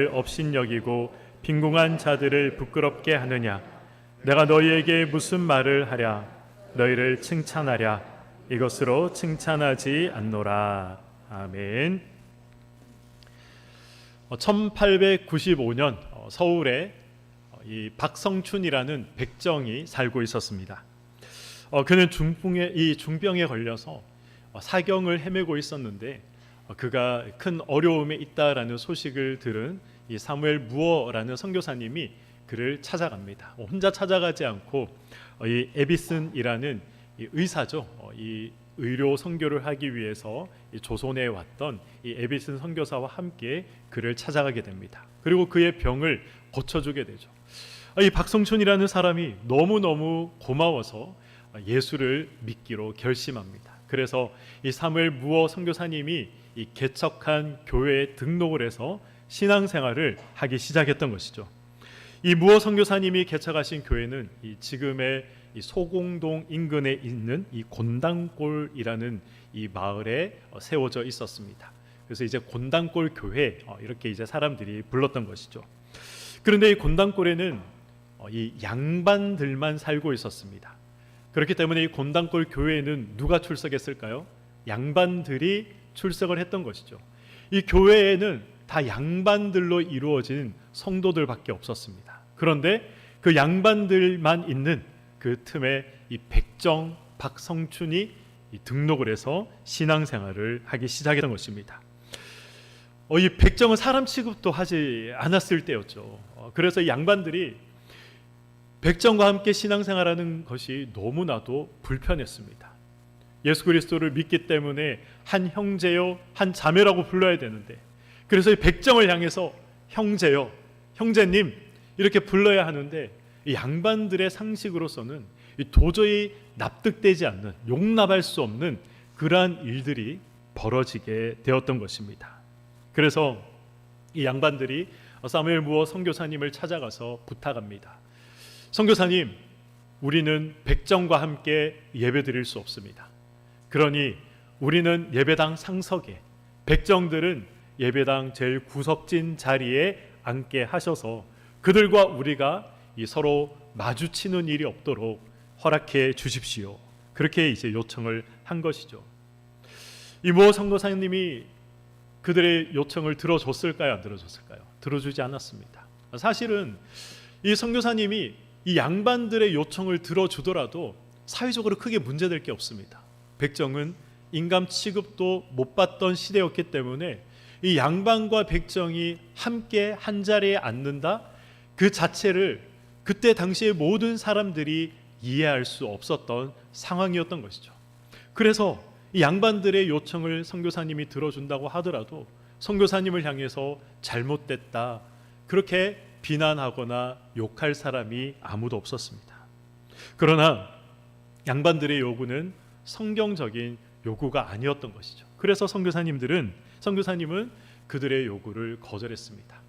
업신여기고 빈궁한 자들을 부끄럽게 하느냐? 내가 너희에게 무슨 말을 하랴? 너희를 칭찬하랴? 이것으로 칭찬하지 않노라. 아멘. 1895년 서울에 이 박성춘이라는 백정이 살고 있었습니다. 그는 중병에 걸려서 사경을 헤매고 있었는데 그가 큰 어려움에 있다라는 소식을 들은 이 사무엘 무어라는 선교사님이 그를 찾아갑니다. 혼자 찾아가지 않고 이 에비슨이라는 이 의사죠. 이 의료 선교를 하기 위해서 이 조선에 왔던 이 에비슨 선교사와 함께 그를 찾아가게 됩니다. 그리고 그의 병을 고쳐주게 되죠. 이 박성춘이라는 사람이 너무너무 고마워서 예수를 믿기로 결심합니다. 그래서 이 사무엘 무어 선교사님이 이 개척한 교회에 등록을 해서 신앙생활을 하기 시작했던 것이죠. 이 무어 선교사님이 개척하신 교회는 이 지금의 이 소공동 인근에 있는 이 곤당골이라는 이 마을에 세워져 있었습니다. 그래서 이제 곤당골 교회 이렇게 이제 사람들이 불렀던 것이죠. 그런데 이 곤당골에는 이 양반들만 살고 있었습니다. 그렇기 때문에 이 곤당골 교회에는 누가 출석했을까요? 양반들이 출석을 했던 것이죠. 이 교회에는 다 양반들로 이루어진 성도들밖에 없었습니다. 그런데 그 양반들만 있는 그 틈에 이 백정 박성춘이 등록을 해서 신앙생활을 하기 시작했던 것입니다. 이 백정은 사람 취급도 하지 않았을 때였죠. 그래서 이 양반들이 백정과 함께 신앙생활하는 것이 너무나도 불편했습니다. 예수 그리스도를 믿기 때문에 한 형제요 한 자매라고 불러야 되는데, 그래서 이 백정을 향해서 형제요, 형제님 이렇게 불러야 하는데 이 양반들의 상식으로서는 도저히 납득되지 않는, 용납할 수 없는 그러한 일들이 벌어지게 되었던 것입니다. 그래서 이 양반들이 사무엘 무어 선교사님을 찾아가서 부탁합니다. 선교사님, 우리는 백정과 함께 예배드릴 수 없습니다. 그러니 우리는 예배당 상석에, 백정들은 예배당 제일 구석진 자리에 앉게 하셔서 그들과 우리가 서로 마주치는 일이 없도록 허락해 주십시오. 그렇게 이제 요청을 한 것이죠. 이 무어 선교사님이 그들의 요청을 들어줬을까요? 안 들어줬을까요? 들어주지 않았습니다. 사실은 이 선교사님이 이 양반들의 요청을 들어주더라도 사회적으로 크게 문제될 게 없습니다. 백정은 인감 취급도 못 받던 시대였기 때문에 이 양반과 백정이 함께 한 자리에 앉는다, 그 자체를 그때 당시에 모든 사람들이 이해할 수 없었던 상황이었던 것이죠. 그래서 이 양반들의 요청을 선교사님이 들어준다고 하더라도 선교사님을 향해서 잘못됐다 그렇게 비난하거나 욕할 사람이 아무도 없었습니다. 그러나 양반들의 요구는 성경적인 요구가 아니었던 것이죠. 그래서 선교사님은 그들의 요구를 거절했습니다.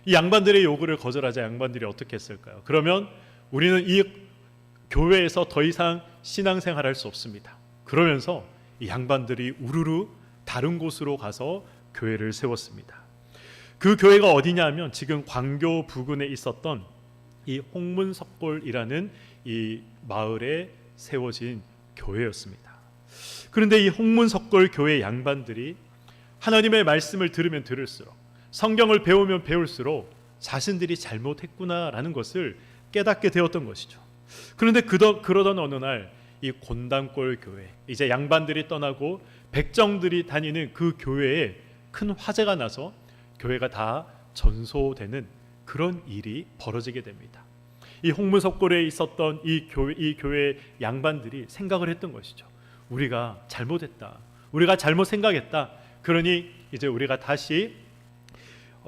이 양반들의 요구를 거절하자 양반들이 어떻게 했을까요? 그러면 우리는 이 교회에서 더 이상 신앙생활할 수 없습니다. 그러면서 이 양반들이 우르르 다른 곳으로 가서 교회를 세웠습니다. 그 교회가 어디냐 하면 지금 광교 부근에 있었던 이 홍문석골이라는 이 마을에 세워진 교회였습니다. 그런데 이 홍문석골 교회 양반들이 하나님의 말씀을 들으면 들을수록, 성경을 배우면 배울수록 자신들이 잘못했구나라는 것을 깨닫게 되었던 것이죠. 그런데 그러던 어느 날 이 곤당골 교회, 이제 양반들이 떠나고 백정들이 다니는 그 교회에 큰 화재가 나서 교회가 다 전소되는 그런 일이 벌어지게 됩니다. 이 홍문석골에 있었던 이 교회 양반들이 생각을 했던 것이죠. 우리가 잘못했다, 우리가 잘못 생각했다. 그러니 이제 우리가 다시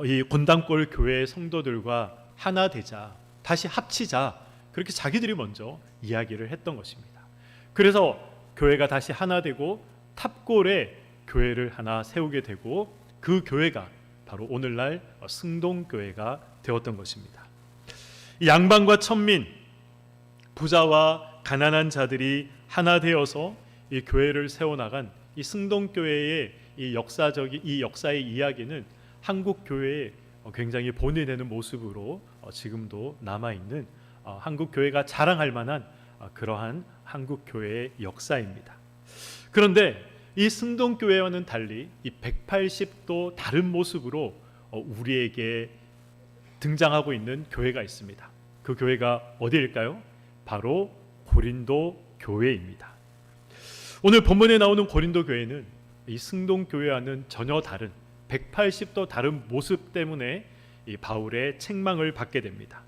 이 곤당골 교회의 성도들과 하나 되자, 다시 합치자, 그렇게 자기들이 먼저 이야기를 했던 것입니다. 그래서 교회가 다시 하나 되고 탑골에 교회를 하나 세우게 되고, 그 교회가 바로 오늘날 승동교회가 되었던 것입니다. 이 양반과 천민, 부자와 가난한 자들이 하나 되어서 이 교회를 세워나간 이 승동교회의 이 역사의 이야기는 한국 교회의 굉장히 본해내는 모습으로 지금도 남아있는 한국 교회가 자랑할 만한 그러한 한국 교회의 역사입니다. 그런데 이 승동교회와는 달리 이 180도 다른 모습으로 우리에게 등장하고 있는 교회가 있습니다. 그 교회가 어디일까요? 바로 고린도 교회입니다. 오늘 본문에 나오는 고린도 교회는 이 승동교회와는 전혀 다른 180도 다른 모습 때문에 이 바울의 책망을 받게 됩니다.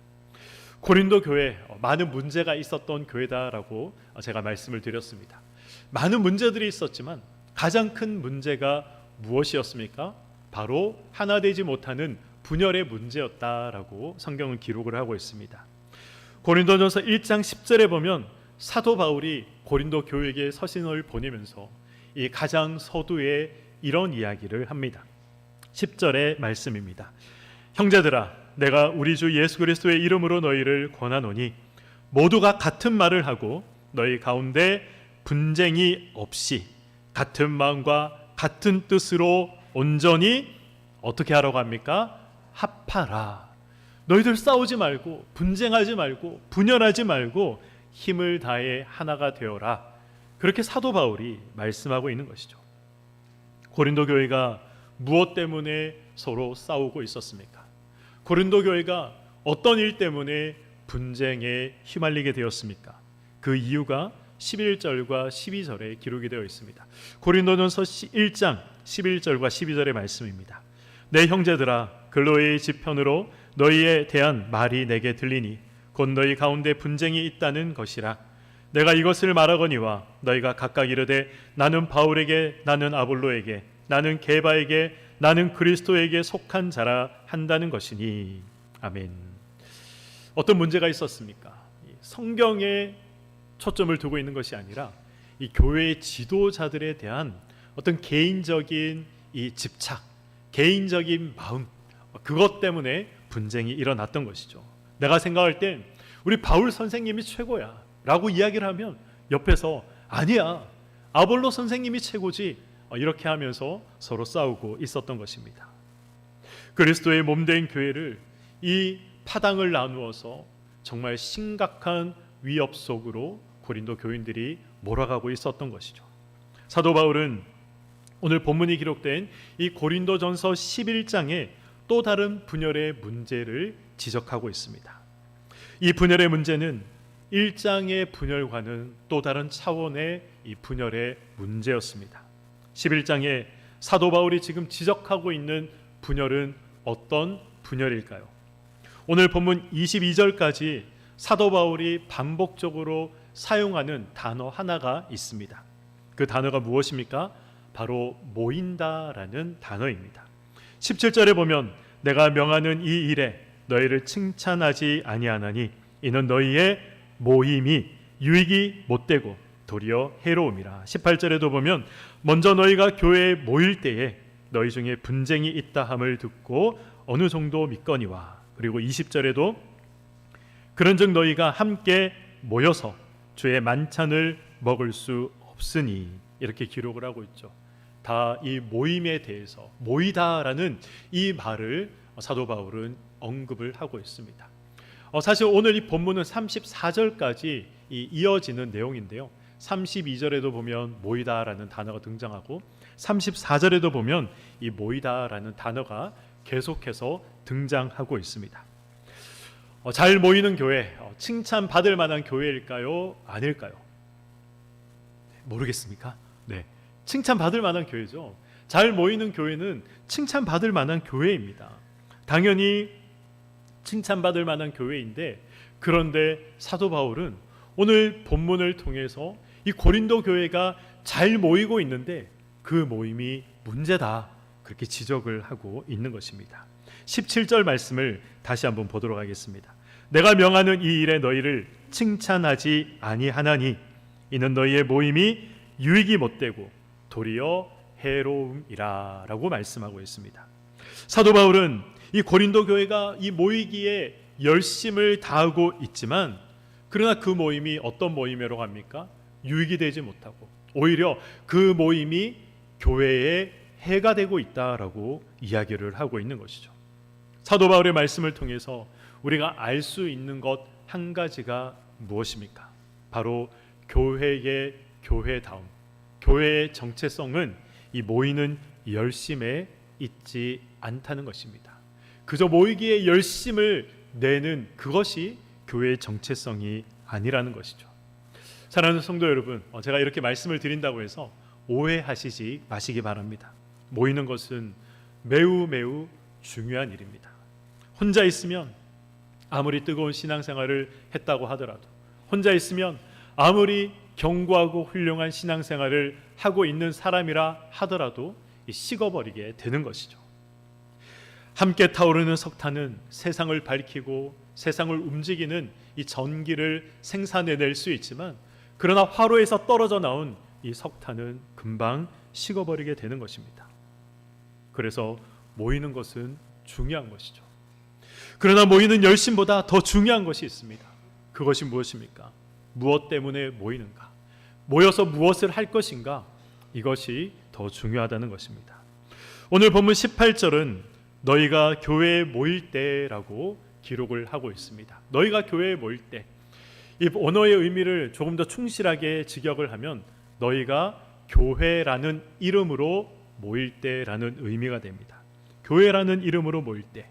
고린도 교회 많은 문제가 있었던 교회다라고 제가 말씀을 드렸습니다. 많은 문제들이 있었지만 가장 큰 문제가 무엇이었습니까? 바로 하나 되지 못하는 분열의 문제였다라고 성경은 기록을 하고 있습니다. 고린도전서 1장 10절에 보면 사도 바울이 고린도 교회에게 서신을 보내면서 이 가장 서두에 이런 이야기를 합니다. 10절의 말씀입니다. 형제들아, 내가 우리 주 예수 그리스도의 이름으로 너희를 권하노니 모두가 같은 말을 하고 너희 가운데 분쟁이 없이 같은 마음과 같은 뜻으로 온전히 어떻게 하라고 합니까? 합하라. 너희들 싸우지 말고 분쟁하지 말고 분열하지 말고 힘을 다해 하나가 되어라. 그렇게 사도 바울이 말씀하고 있는 것이죠. 고린도 교회가 무엇 때문에 서로 싸우고 있었습니까? 고린도 교회가 어떤 일 때문에 분쟁에 휘말리게 되었습니까? 그 이유가 11절과 12절에 기록이 되어 있습니다. 고린도전서 1장 11절과 12절의 말씀입니다. 내 형제들아, 글로의 지편으로 너희에 대한 말이 내게 들리니 곧 너희 가운데 분쟁이 있다는 것이라. 내가 이것을 말하거니와 너희가 각각 이르되 나는 바울에게, 나는 아볼로에게, 나는 게바에게, 나는 그리스도에게 속한 자라 한다는 것이니. 아멘. 어떤 문제가 있었습니까? 성경에 초점을 두고 있는 것이 아니라 이 교회의 지도자들에 대한 어떤 개인적인 이 집착, 개인적인 마음, 그것 때문에 분쟁이 일어났던 것이죠. 내가 생각할 땐 우리 바울 선생님이 최고야 라고 이야기를 하면 옆에서 아니야, 아볼로 선생님이 최고지, 이렇게 하면서 서로 싸우고 있었던 것입니다. 그리스도의 몸된 교회를 이 파당을 나누어서 정말 심각한 위협 속으로 고린도 교인들이 몰아가고 있었던 것이죠. 사도 바울은 오늘 본문이 기록된 이 고린도전서 11장에 또 다른 분열의 문제를 지적하고 있습니다. 이 분열의 문제는 1장의 분열과는 또 다른 차원의 이 분열의 문제였습니다. 11장에 사도 바울이 지금 지적하고 있는 분열은 어떤 분열일까요? 오늘 본문 22절까지 사도 바울이 반복적으로 사용하는 단어 하나가 있습니다. 그 단어가 무엇입니까? 바로 모인다라는 단어입니다. 17절에 보면 내가 명하는 이 일에 너희를 칭찬하지 아니하나니 이는 너희의 모임이 유익이 못되고 도리어 해로움이라. 18절에도 보면 먼저 너희가 교회에 모일 때에 너희 중에 분쟁이 있다 함을 듣고 어느 정도 믿거니와. 그리고 20절에도 그런즉 너희가 함께 모여서 주의 만찬을 먹을 수 없으니, 이렇게 기록을 하고 있죠. 다 이 모임에 대해서, 모이다라는 이 말을 사도 바울은 언급을 하고 있습니다. 사실 오늘 이 본문은 34절까지 이어지는 내용인데요, 32절에도 보면 모이다라는 단어가 등장하고 34절에도 보면 이 모이다라는 단어가 계속해서 등장하고 있습니다. 잘 모이는 교회, 칭찬받을 만한 교회일까요? 아닐까요? 모르겠습니까? 네, 칭찬받을 만한 교회죠. 잘 모이는 교회는 칭찬받을 만한 교회입니다. 당연히 칭찬받을 만한 교회인데, 그런데 사도 바울은 오늘 본문을 통해서 이 고린도 교회가 잘 모이고 있는데 그 모임이 문제다, 그렇게 지적을 하고 있는 것입니다. 17절 말씀을 다시 한번 보도록 하겠습니다. 내가 명하는 이 일에 너희를 칭찬하지 아니하나니 이는 너희의 모임이 유익이 못되고 도리어 해로움이라 라고 말씀하고 있습니다. 사도 바울은 이 고린도 교회가 이 모이기에 열심을 다하고 있지만, 그러나 그 모임이 어떤 모임이라고 합니까? 유익이 되지 못하고 오히려 그 모임이 교회에 해가 되고 있다라고 이야기를 하고 있는 것이죠. 사도 바울의 말씀을 통해서 우리가 알 수 있는 것 한 가지가 무엇입니까? 바로 교회의 교회다움, 교회의 정체성은 이 모이는 열심에 있지 않다는 것입니다. 그저 모이기에 열심을 내는 그것이 교회의 정체성이 아니라는 것이죠. 사랑하는 성도 여러분, 제가 이렇게 말씀을 드린다고 해서 오해하시지 마시기 바랍니다. 모이는 것은 매우 매우 중요한 일입니다. 혼자 있으면 아무리 뜨거운 신앙생활을 했다고 하더라도, 혼자 있으면 아무리 견고하고 훌륭한 신앙생활을 하고 있는 사람이라 하더라도 식어버리게 되는 것이죠. 함께 타오르는 석탄은 세상을 밝히고 세상을 움직이는 이 전기를 생산해낼 수 있지만, 그러나 화로에서 떨어져 나온 이 석탄은 금방 식어버리게 되는 것입니다. 그래서 모이는 것은 중요한 것이죠. 그러나 모이는 열심보다 더 중요한 것이 있습니다. 그것이 무엇입니까? 무엇 때문에 모이는가? 모여서 무엇을 할 것인가? 이것이 더 중요하다는 것입니다. 오늘 본문 18절은 너희가 교회에 모일 때라고 기록을 하고 있습니다. 너희가 교회에 모일 때, 이 언어의 의미를 조금 더 충실하게 직역을 하면 너희가 교회라는 이름으로 모일 때라는 의미가 됩니다. 교회라는 이름으로 모일 때,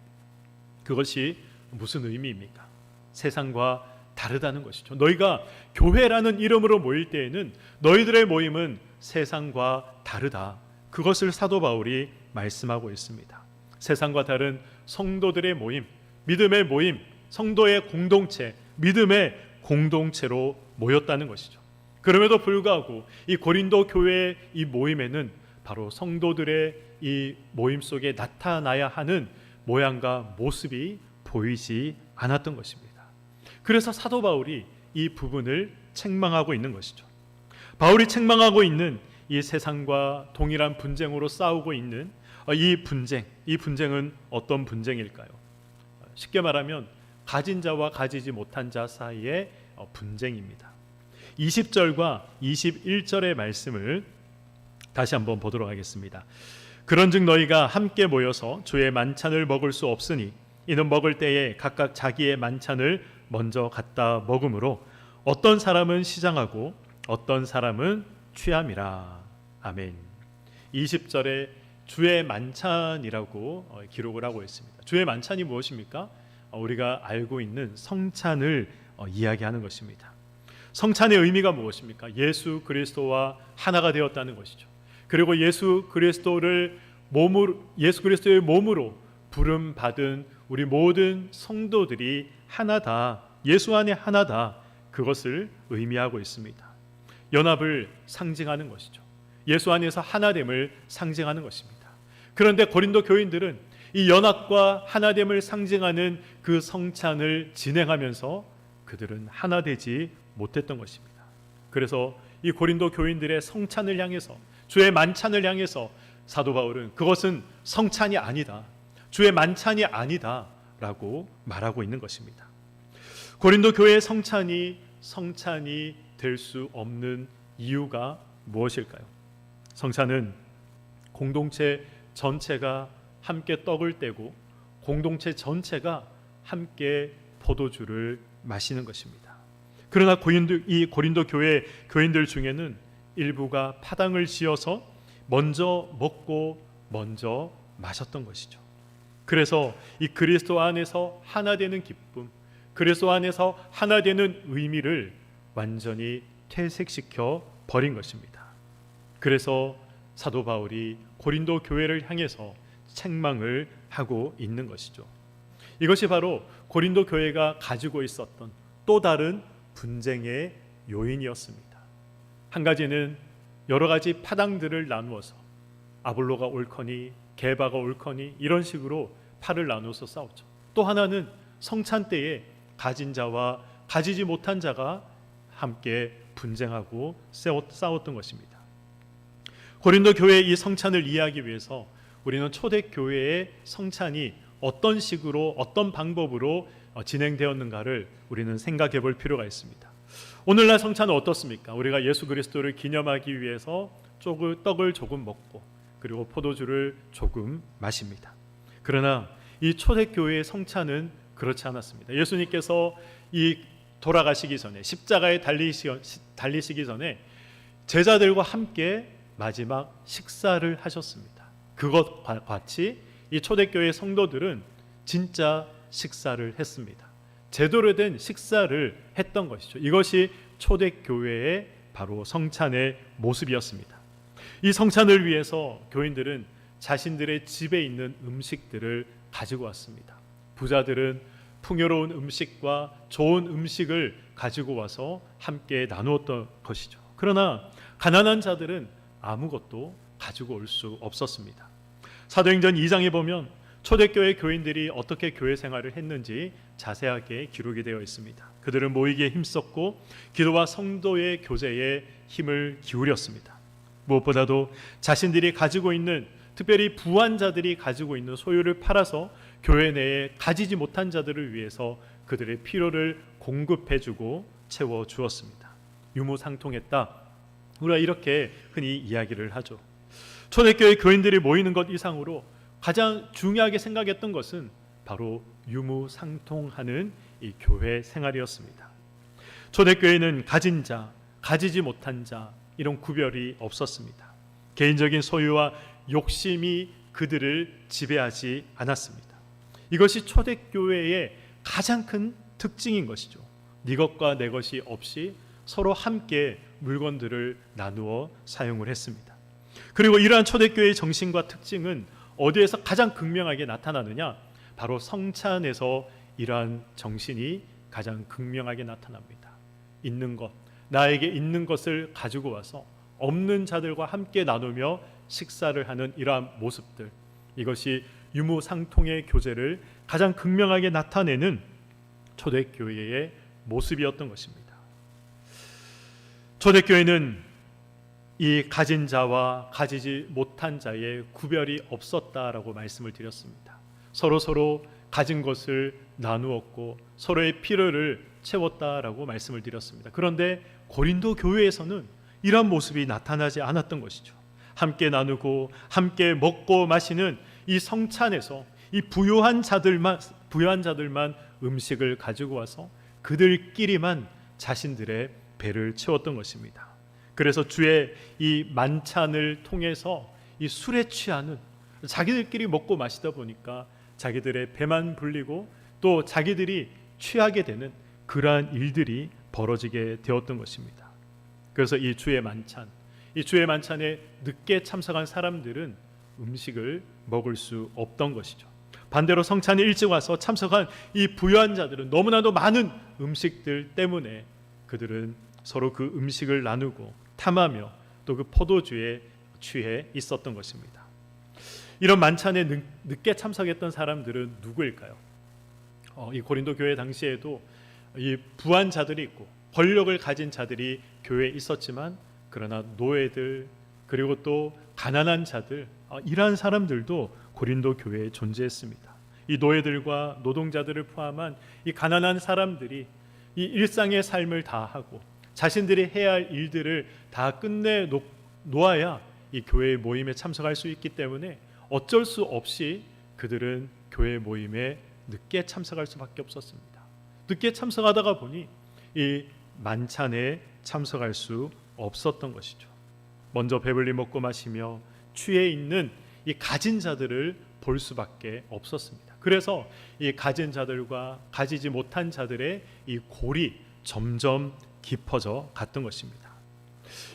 그것이 무슨 의미입니까? 세상과 다르다는 것이죠. 너희가 교회라는 이름으로 모일 때에는 너희들의 모임은 세상과 다르다. 그것을 사도 바울이 말씀하고 있습니다. 세상과 다른 성도들의 모임, 믿음의 모임, 성도의 공동체, 믿음의 공동체로 모였다는 것이죠. 그럼에도 불구하고 이 고린도 교회의 이 모임에는 바로 성도들의 이 모임 속에 나타나야 하는 모양과 모습이 보이지 않았던 것입니다. 그래서 사도 바울이 이 부분을 책망하고 있는 것이죠. 바울이 책망하고 있는 이 세상과 동일한 분쟁으로 싸우고 있는 이 분쟁은 어떤 분쟁일까요? 쉽게 말하면 가진 자와 가지지 못한 자 사이의 분쟁입니다. 20절과 21절의 말씀을 다시 한번 보도록 하겠습니다. 그런즉 너희가 함께 모여서 주의 만찬을 먹을 수 없으니 이는 먹을 때에 각각 자기의 만찬을 먼저 갖다 먹음으로 어떤 사람은 시장하고 어떤 사람은 취함이라. 아멘. 20절에 주의 만찬이라고 기록을 하고 있습니다. 주의 만찬이 무엇입니까? 우리가 알고 있는 성찬을 이야기하는 것입니다. 성찬의 의미가 무엇입니까? 예수 그리스도와 하나가 되었다는 것이죠. 그리고 예수 그리스도의 몸으로 부름 받은 우리 모든 성도들이 하나다, 예수 안에 하나다, 그것을 의미하고 있습니다. 연합을 상징하는 것이죠. 예수 안에서 하나됨을 상징하는 것입니다. 그런데 고린도 교인들은 이 연합과 하나됨을 상징하는 그 성찬을 진행하면서 그들은 하나되지 못했던 것입니다. 그래서 이 고린도 교인들의 성찬을 향해서, 주의 만찬을 향해서 사도 바울은 그것은 성찬이 아니다, 주의 만찬이 아니다 라고 말하고 있는 것입니다. 고린도 교회의 성찬이 될 수 없는 이유가 무엇일까요? 성찬은 공동체 전체가 함께 떡을 떼고 공동체 전체가 함께 포도주를 마시는 것입니다. 그러나 이 고린도 교회 교인들 중에는 일부가 파당을 지어서 먼저 먹고 먼저 마셨던 것이죠. 그래서 이 그리스도 안에서 하나 되는 기쁨, 그리스도 안에서 하나 되는 의미를 완전히 퇴색시켜 버린 것입니다. 그래서 사도 바울이 고린도 교회를 향해서 책망을 하고 있는 것이죠. 이것이 바로 고린도 교회가 가지고 있었던 또 다른 분쟁의 요인이었습니다. 한 가지는 여러 가지 파당들을 나누어서 아볼로가 옳거니 게바가 옳거니 이런 식으로 팔을 나누어서 싸웠죠. 또 하나는 성찬 때에 가진 자와 가지지 못한 자가 함께 분쟁하고 싸웠던 것입니다. 고린도 교회의 이 성찬을 이해하기 위해서 우리는 초대교회의 성찬이 어떤 식으로 어떤 방법으로 진행되었는가를 우리는 생각해 볼 필요가 있습니다. 오늘날 성찬은 어떻습니까? 우리가 예수 그리스도를 기념하기 위해서 떡을 조금 먹고 그리고 포도주를 조금 마십니다. 그러나 이 초대교회의 성찬은 그렇지 않았습니다. 예수님께서 이 돌아가시기 전에, 십자가에 달리시기 전에 제자들과 함께 마지막 식사를 하셨습니다. 그것과 같이 이 초대교회 성도들은 진짜 식사를 했습니다. 제대로 된 식사를 했던 것이죠. 이것이 초대교회의 바로 성찬의 모습이었습니다. 이 성찬을 위해서 교인들은 자신들의 집에 있는 음식들을 가지고 왔습니다. 부자들은 풍요로운 음식과 좋은 음식을 가지고 와서 함께 나누었던 것이죠. 그러나 가난한 자들은 아무것도 가지고 올 수 없었습니다. 사도행전 2장에 보면 초대교회 교인들이 어떻게 교회 생활을 했는지 자세하게 기록이 되어 있습니다. 그들은 모이기에 힘썼고 기도와 성도의 교제에 힘을 기울였습니다. 무엇보다도 자신들이 가지고 있는, 특별히 부한 자들이 가지고 있는 소유를 팔아서 교회 내에 가지지 못한 자들을 위해서 그들의 필요를 공급해주고 채워주었습니다. 유무상통했다, 우리가 이렇게 흔히 이야기를 하죠. 초대교회 교인들이 모이는 것 이상으로 가장 중요하게 생각했던 것은 바로 유무상통하는 이 교회 생활이었습니다. 초대교회는 가진 자, 가지지 못한 자, 이런 구별이 없었습니다. 개인적인 소유와 욕심이 그들을 지배하지 않았습니다. 이것이 초대교회의 가장 큰 특징인 것이죠. 네 것과 내 것이 없이 서로 함께 물건들을 나누어 사용을 했습니다. 그리고 이러한 초대교회의 정신과 특징은 어디에서 가장 극명하게 나타나느냐? 바로 성찬에서 이러한 정신이 가장 극명하게 나타납니다. 있는 것, 나에게 있는 것을 가지고 와서 없는 자들과 함께 나누며 식사를 하는 이러한 모습들, 이것이 유무상통의 교제를 가장 극명하게 나타내는 초대교회의 모습이었던 것입니다. 초대교회는 이 가진 자와 가지지 못한 자의 구별이 없었다라고 말씀을 드렸습니다. 서로 가진 것을 나누었고 서로의 필요를 채웠다라고 말씀을 드렸습니다. 그런데 고린도 교회에서는 이런 모습이 나타나지 않았던 것이죠. 함께 나누고 함께 먹고 마시는 이 성찬에서 이 부유한 자들만 음식을 가지고 와서 그들끼리만 자신들의 배를 채웠던 것입니다. 그래서 주의 이 만찬을 통해서 이 술에 취하는, 자기들끼리 먹고 마시다 보니까 자기들의 배만 불리고 또 자기들이 취하게 되는 그러한 일들이 벌어지게 되었던 것입니다. 그래서 이 주의 만찬에 늦게 참석한 사람들은 음식을 먹을 수 없던 것이죠. 반대로 성찬에 일찍 와서 참석한 이 부유한 자들은 너무나도 많은 음식들 때문에 그들은 서로 그 음식을 나누고 탐하며 또 그 포도주에 취해 있었던 것입니다. 이런 만찬에 늦게 참석했던 사람들은 누구일까요? 이 고린도 교회 당시에도 이 부한 자들이 있고 권력을 가진 자들이 교회에 있었지만, 그러나 노예들 그리고 또 가난한 자들, 이러한 사람들도 고린도 교회에 존재했습니다. 이 노예들과 노동자들을 포함한 이 가난한 사람들이 이 일상의 삶을 다 하고 자신들이 해야 할 일들을 다 끝내 놓아야 이 교회의 모임에 참석할 수 있기 때문에 어쩔 수 없이 그들은 교회 모임에 늦게 참석할 수밖에 없었습니다. 늦게 참석하다가 보니 이 만찬에 참석할 수 없었던 것이죠. 먼저 배불리 먹고 마시며 취해 있는 이 가진 자들을 볼 수밖에 없었습니다. 그래서 이 가진 자들과 가지지 못한 자들의 이 골이 점점 깊어져 갔던 것입니다.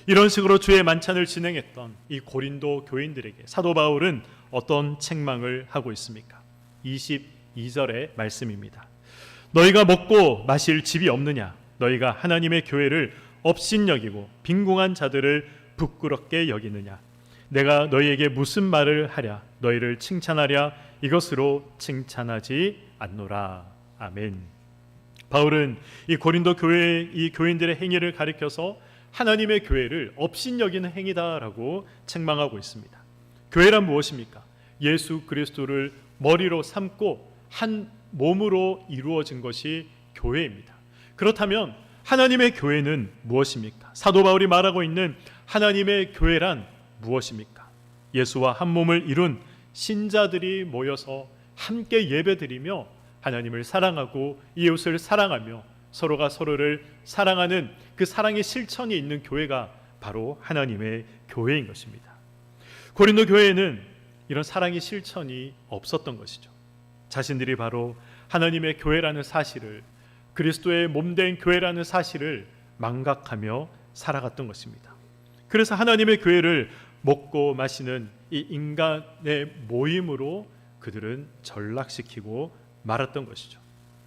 이런 식으로 주의 만찬을 진행했던 이 고린도 교인들에게 사도 바울은 어떤 책망을 하고 있습니까? 22절의 말씀입니다. 너희가 먹고 마실 집이 없느냐? 너희가 하나님의 교회를 업신여기고 빈궁한 자들을 부끄럽게 여기느냐? 내가 너희에게 무슨 말을 하랴? 너희를 칭찬하랴? 이것으로 칭찬하지 않노라. 아멘. 바울은 이 고린도 교회의 이 교인들의 행위를 가리켜서 하나님의 교회를 업신여기는 행위다라고 책망하고 있습니다. 교회란 무엇입니까? 예수 그리스도를 머리로 삼고 한 몸으로 이루어진 것이 교회입니다. 그렇다면 하나님의 교회는 무엇입니까? 사도 바울이 말하고 있는 하나님의 교회란 무엇입니까? 예수와 한 몸을 이룬 신자들이 모여서 함께 예배드리며 하나님을 사랑하고 이웃을 사랑하며 서로가 서로를 사랑하는 그 사랑의 실천이 있는 교회가 바로 하나님의 교회인 것입니다. 고린도 교회에는 이런 사랑의 실천이 없었던 것이죠. 자신들이 바로 하나님의 교회라는 사실을, 그리스도의 몸된 교회라는 사실을 망각하며 살아갔던 것입니다. 그래서 하나님의 교회를 먹고 마시는 이 인간의 모임으로 그들은 전락시키고 말았던 것이죠.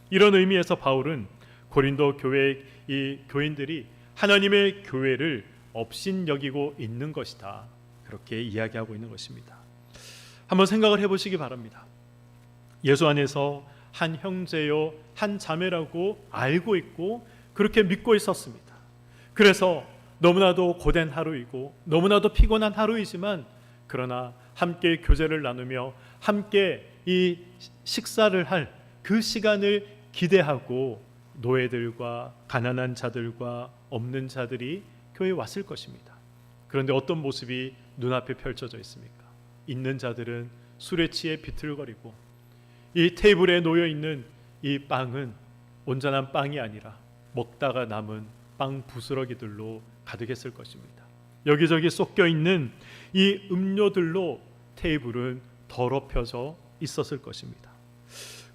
이런 의미에서 바울은 고린도 교회의 이 교인들이 하나님의 교회를 업신여기고 있는 것이다, 그렇게 이야기하고 있는 것입니다. 한번 생각을 해보시기 바랍니다. 예수 안에서 한 형제요 한 자매라고 알고 있고 그렇게 믿고 있었습니다. 그래서 너무나도 고된 하루이고 너무나도 피곤한 하루이지만 그러나 함께 교제를 나누며 함께 이 식사를 할 그 시간을 기대하고 노예들과 가난한 자들과 없는 자들이 교회에 왔을 것입니다. 그런데 어떤 모습이 눈앞에 펼쳐져 있습니까? 있는 자들은 술에 취해 비틀거리고 이 테이블에 놓여 있는 이 빵은 온전한 빵이 아니라 먹다가 남은 빵 부스러기들로 가득했을 것입니다. 여기저기 쏟겨 있는 이 음료들로 테이블은 더럽혀져 있었을 것입니다.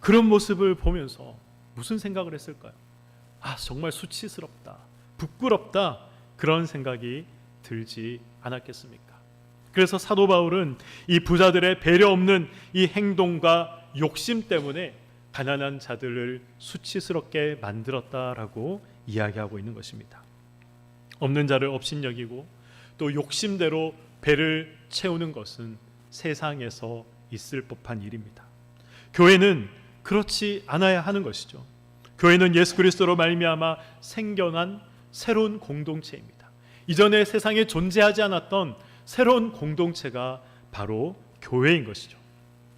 그런 모습을 보면서 무슨 생각을 했을까요? 정말 수치스럽다, 부끄럽다, 그런 생각이 들지 않았겠습니까? 그래서 사도 바울은 이 부자들의 배려 없는 이 행동과 욕심 때문에 가난한 자들을 수치스럽게 만들었다라고 이야기하고 있는 것입니다. 없는 자를 업신여기고 또 욕심대로 배를 채우는 것은 세상에서 있을 법한 일입니다. 교회는 그렇지 않아야 하는 것이죠. 교회는 예수 그리스도로 말미암아 생겨난 새로운 공동체입니다. 이전에 세상에 존재하지 않았던 새로운 공동체가 바로 교회인 것이죠.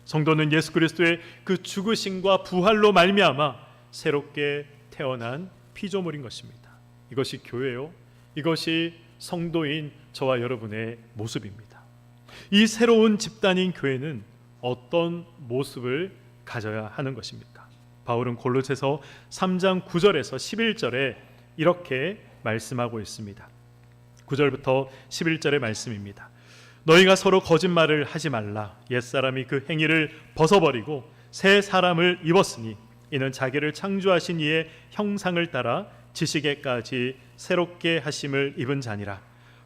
성도는 예수 그리스도의 그 죽으심과 부활로 말미암아 새롭게 태어난 피조물인 것입니다. 이것이 교회요, 이것이 성도인 저와 여러분의 모습입니다. 이 새로운 집단인 교회는 어떤 모습을 가져야 하는 것입니까? 바울은 골로새서 3장 9절에서 11절에 이렇게 말씀하고 있습니다. 9절부터 11절의 말씀입니다. 너희가 서로 거짓말을 하지 말라. 옛사람이 그 행위를 벗어버리고 새 사람을 입었으니 이는 자기를 창조하신 이의 형상을 따라 지식에까지 새롭게 하심을 입은 자니라.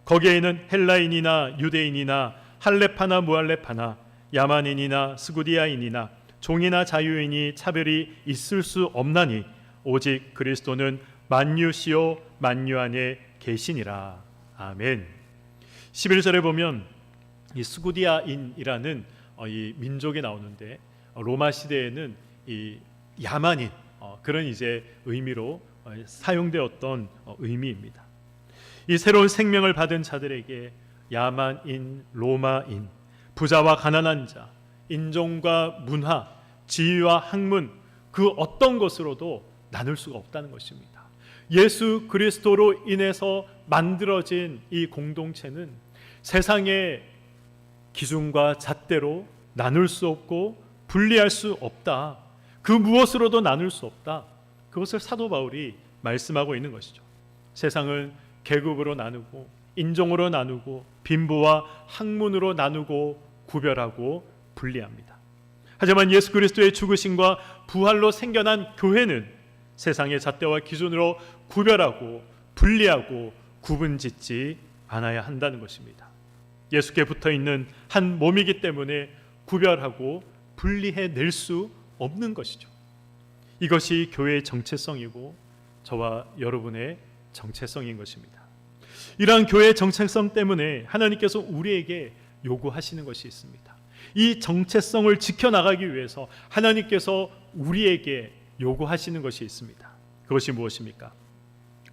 거기에는 헬라인이나 유대인이나 할렙하나 무할렙하나 야만인이나 스구디아인이나 종이나 자유인이 차별이 있을 수 없나니 오직 그리스도는 만유시요 만유 안에 계시니라. 아멘. 11절에 보면 이 스구디아인이라는 이 민족이 나오는데 로마 시대에는 이 야만인 그런 이제 의미로 사용되었던 의미입니다. 이 새로운 생명을 받은 자들에게 야만인, 로마인, 부자와 가난한 자, 인종과 문화, 지위와 학문 그 어떤 것으로도 나눌 수가 없다는 것입니다. 예수 그리스도로 인해서 만들어진 이 공동체는 세상의 기준과 잣대로 나눌 수 없고 분리할 수 없다. 그 무엇으로도 나눌 수 없다. 그것을 사도 바울이 말씀하고 있는 것이죠. 세상은 계급으로 나누고 인종으로 나누고 빈부와 학문으로 나누고 구별하고 분리합니다. 하지만 예수 그리스도의 죽으심과 부활로 생겨난 교회는 세상의 잣대와 기준으로 구별하고 분리하고 구분짓지 않아야 한다는 것입니다. 예수께 붙어있는 한 몸이기 때문에 구별하고 분리해낼 수 없는 것이죠. 이것이 교회의 정체성이고 저와 여러분의 정체성인 것입니다. 이러한 교회의 정체성 때문에 하나님께서 우리에게 요구하시는 것이 있습니다. 이 정체성을 지켜나가기 위해서 하나님께서 우리에게 요구하시는 것이 있습니다. 그것이 무엇입니까?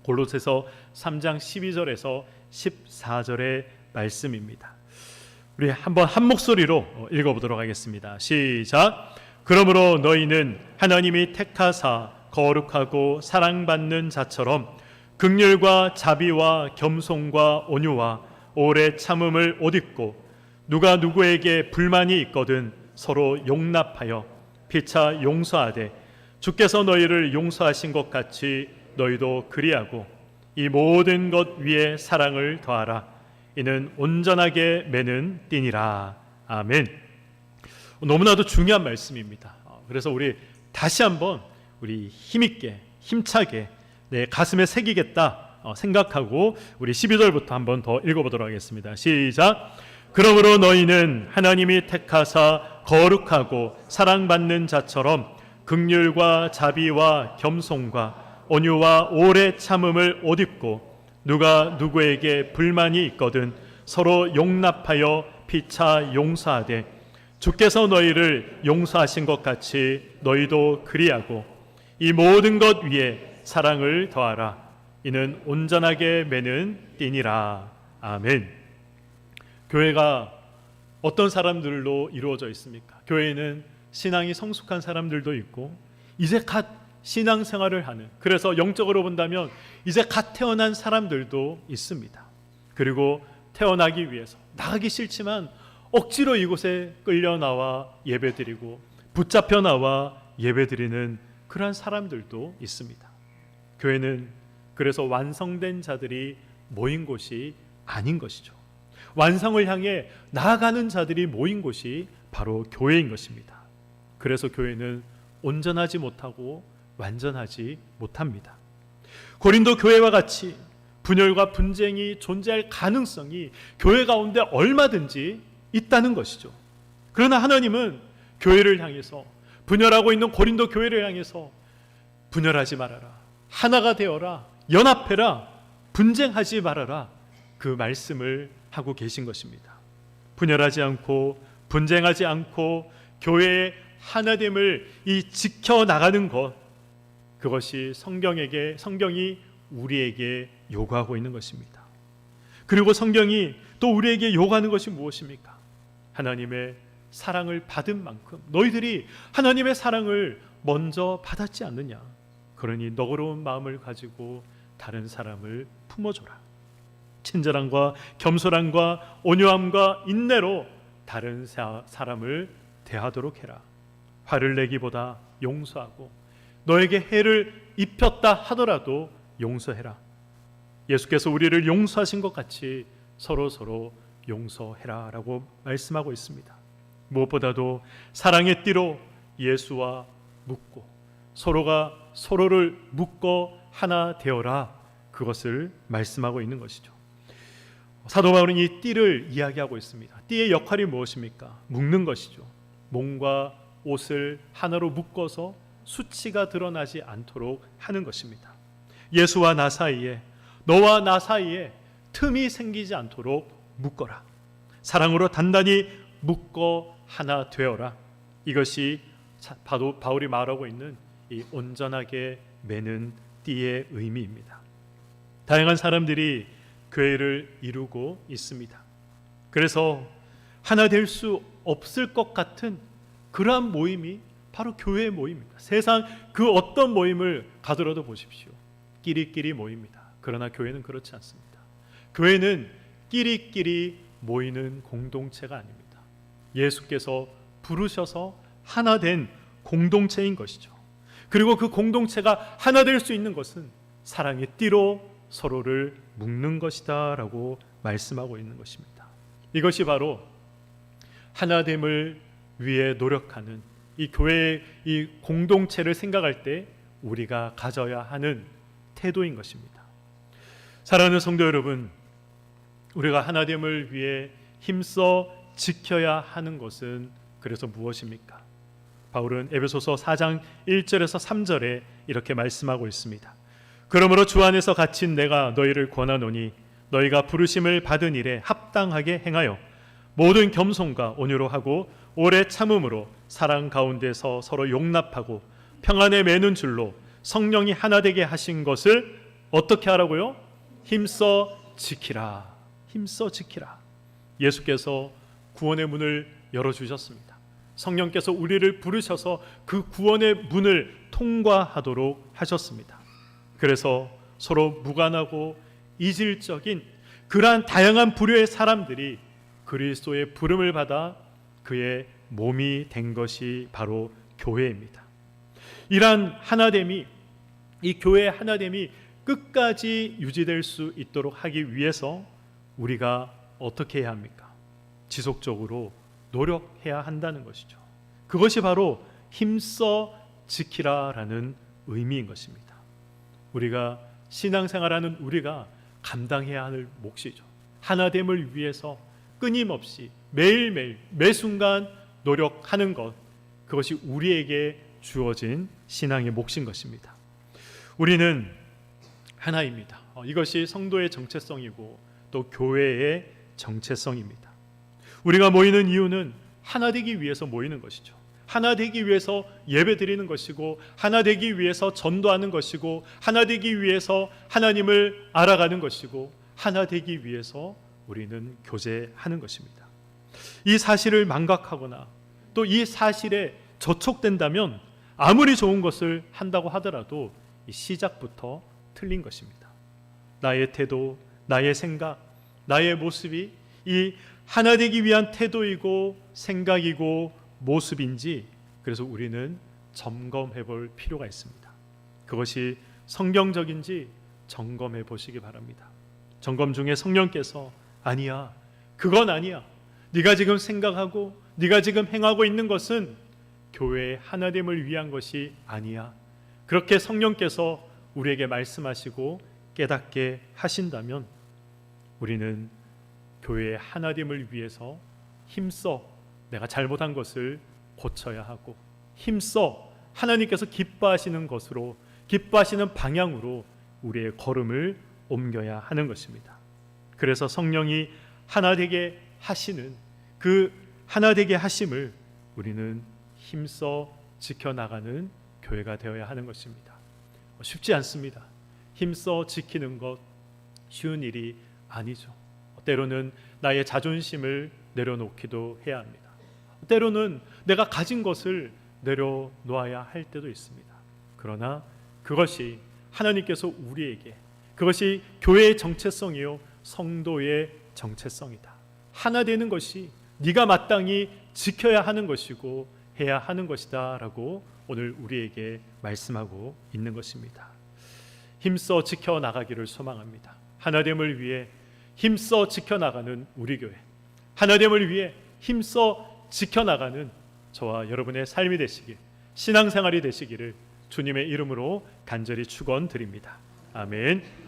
골로새서 3장 12절에서 14절의 말씀입니다. 우리 한번 한 목소리로 읽어보도록 하겠습니다. 시작. 그러므로 너희는 하나님이 택하사 거룩하고 사랑받는 자처럼 긍휼과 자비와 겸손과 온유와 오래 참음을 옷입고 누가 누구에게 불만이 있거든 서로 용납하여 피차 용서하되 주께서 너희를 용서하신 것 같이 너희도 그리하고 이 모든 것 위에 사랑을 더하라. 이는 온전하게 매는 띠니라. 아멘. 너무나도 중요한 말씀입니다. 그래서 우리 다시 한번 우리 힘있게 힘차게 내 가슴에 새기겠다 생각하고 우리 12절부터 한번 더 읽어보도록 하겠습니다. 시작. 그러므로 너희는 하나님이 택하사 거룩하고 사랑받는 자처럼 긍휼과 자비와 겸손과 온유와 오래 참음을 옷 입고 누가 누구에게 불만이 있거든 서로 용납하여 피차 용서하되 주께서 너희를 용서하신 것 같이 너희도 그리하고 이 모든 것 위에 사랑을 더하라. 이는 온전하게 매는 띠니라. 아멘. 교회가 어떤 사람들로 이루어져 있습니까? 교회에는 신앙이 성숙한 사람들도 있고 이제 갓 신앙생활을 하는, 그래서 영적으로 본다면 이제 갓 태어난 사람들도 있습니다. 그리고 태어나기 위해서 나가기 싫지만 억지로 이곳에 끌려 나와 예배드리고 붙잡혀 나와 예배드리는 그러한 사람들도 있습니다. 교회는 그래서 완성된 자들이 모인 곳이 아닌 것이죠. 완성을 향해 나아가는 자들이 모인 곳이 바로 교회인 것입니다. 그래서 교회는 온전하지 못하고 완전하지 못합니다. 고린도 교회와 같이 분열과 분쟁이 존재할 가능성이 교회 가운데 얼마든지 있다는 것이죠. 그러나 하나님은 교회를 향해서, 분열하고 있는 고린도 교회를 향해서 분열하지 말아라, 하나가 되어라, 연합해라, 분쟁하지 말아라, 그 말씀을 하고 계신 것입니다. 분열하지 않고 분쟁하지 않고 교회의 하나됨을 지켜나가는 것, 그것이 성경이 우리에게 요구하고 있는 것입니다. 그리고 성경이 또 우리에게 요구하는 것이 무엇입니까? 하나님의 사랑을 받은 만큼 너희들이 하나님의 사랑을 먼저 받았지 않느냐. 그러니 너그러운 마음을 가지고 다른 사람을 품어줘라. 친절함과 겸손함과 온유함과 인내로 다른 사람을 대하도록 해라. 화를 내기보다 용서하고 너에게 해를 입혔다 하더라도 용서해라. 예수께서 우리를 용서하신 것 같이 서로 용서해라 라고 말씀하고 있습니다. 무엇보다도 사랑의 띠로 예수와 묶고 서로가 서로를 묶어 하나 되어라, 그것을 말씀하고 있는 것이죠. 사도 바울은 이 띠를 이야기하고 있습니다. 띠의 역할이 무엇입니까? 묶는 것이죠. 몸과 옷을 하나로 묶어서 수치가 드러나지 않도록 하는 것입니다. 예수와 나 사이에, 너와 나 사이에 틈이 생기지 않도록 묶어라. 사랑으로 단단히 묶어 하나 되어라. 이것이 바울이 말하고 있는 이 온전하게 매는 띠의 의미입니다. 다양한 사람들이 교회를 이루고 있습니다. 그래서 하나 될 수 없을 것 같은 그러한 모임이 바로 교회의 모임입니다. 세상 그 어떤 모임을 가더라도 보십시오. 끼리끼리 모입니다. 그러나 교회는 그렇지 않습니다. 교회는 끼리끼리 모이는 공동체가 아닙니다. 예수께서 부르셔서 하나 된 공동체인 것이죠. 그리고 그 공동체가 하나 될 수 있는 것은 사랑의 띠로 서로를 묶는 것이다 라고 말씀하고 있는 것입니다. 이것이 바로 하나됨을 위해 노력하는 이 교회의 이 공동체를 생각할 때 우리가 가져야 하는 태도인 것입니다. 사랑하는 성도 여러분, 우리가 하나됨을 위해 힘써 지켜야 하는 것은 그래서 무엇입니까? 바울은 에베소서 4장 1절에서 3절에 이렇게 말씀하고 있습니다. 그러므로 주 안에서 갇힌 내가 너희를 권하노니 너희가 부르심을 받은 일에 합당하게 행하여 모든 겸손과 온유로 하고 오래 참음으로 사랑 가운데서 서로 용납하고 평안에 매는 줄로 성령이 하나 되게 하신 것을 어떻게 하라고요? 힘써 지키라. 힘써 지키라. 예수께서 구원의 문을 열어주셨습니다. 성령께서 우리를 부르셔서 그 구원의 문을 통과하도록 하셨습니다. 그래서 서로 무관하고 이질적인 그러한 다양한 부류의 사람들이 그리스도의 부름을 받아 그의 몸이 된 것이 바로 교회입니다. 이러한 하나됨이, 이 교회의 하나됨이 끝까지 유지될 수 있도록 하기 위해서 우리가 어떻게 해야 합니까? 지속적으로 노력해야 한다는 것이죠. 그것이 바로 힘써 지키라라는 의미인 것입니다. 우리가 신앙생활하는 우리가 감당해야 할 몫이죠. 하나됨을 위해서 끊임없이 매일매일 매순간 노력하는 것, 그것이 우리에게 주어진 신앙의 몫인 것입니다. 우리는 하나입니다. 이것이 성도의 정체성이고 또 교회의 정체성입니다. 우리가 모이는 이유는 하나 되기 위해서 모이는 것이죠. 하나 되기 위해서 예배 드리는 것이고, 하나 되기 위해서 전도하는 것이고, 하나 되기 위해서 하나님을 알아가는 것이고, 하나 되기 위해서 우리는 교제하는 것입니다. 이 사실을 망각하거나 또 이 사실에 저촉된다면 아무리 좋은 것을 한다고 하더라도 이 시작부터 틀린 것입니다. 나의 태도, 나의 생각, 나의 모습이 이 하나 되기 위한 태도이고 생각이고 모습인지, 그래서 우리는 점검해 볼 필요가 있습니다. 그것이 성경적인지 점검해 보시기 바랍니다. 점검 중에 성령께서 아니야, 그건 아니야, 네가 지금 생각하고 네가 지금 행하고 있는 것은 교회의 하나됨을 위한 것이 아니야, 그렇게 성령께서 우리에게 말씀하시고 깨닫게 하신다면 우리는 교회의 하나됨을 위해서 힘써 내가 잘못한 것을 고쳐야 하고, 힘써 하나님께서 기뻐하시는 것으로, 기뻐하시는 방향으로 우리의 걸음을 옮겨야 하는 것입니다. 그래서 성령이 하나 되게 하시는 그 하나 되게 하심을 우리는 힘써 지켜나가는 교회가 되어야 하는 것입니다. 쉽지 않습니다. 힘써 지키는 것 쉬운 일이 아니죠. 때로는 나의 자존심을 내려놓기도 해야 합니다. 때로는 내가 가진 것을 내려놓아야 할 때도 있습니다. 그러나 그것이 하나님께서 우리에게, 그것이 교회의 정체성이요 성도의 정체성이다. 하나 되는 것이 네가 마땅히 지켜야 하는 것이고 해야 하는 것이다 라고 오늘 우리에게 말씀하고 있는 것입니다. 힘써 지켜나가기를 소망합니다. 하나됨을 위해 힘써 지켜나가는 우리 교회, 하나됨을 위해 힘써 지켜나가는 저와 여러분의 삶이 되시길, 신앙생활이 되시기를 주님의 이름으로 간절히 축원드립니다. 아멘.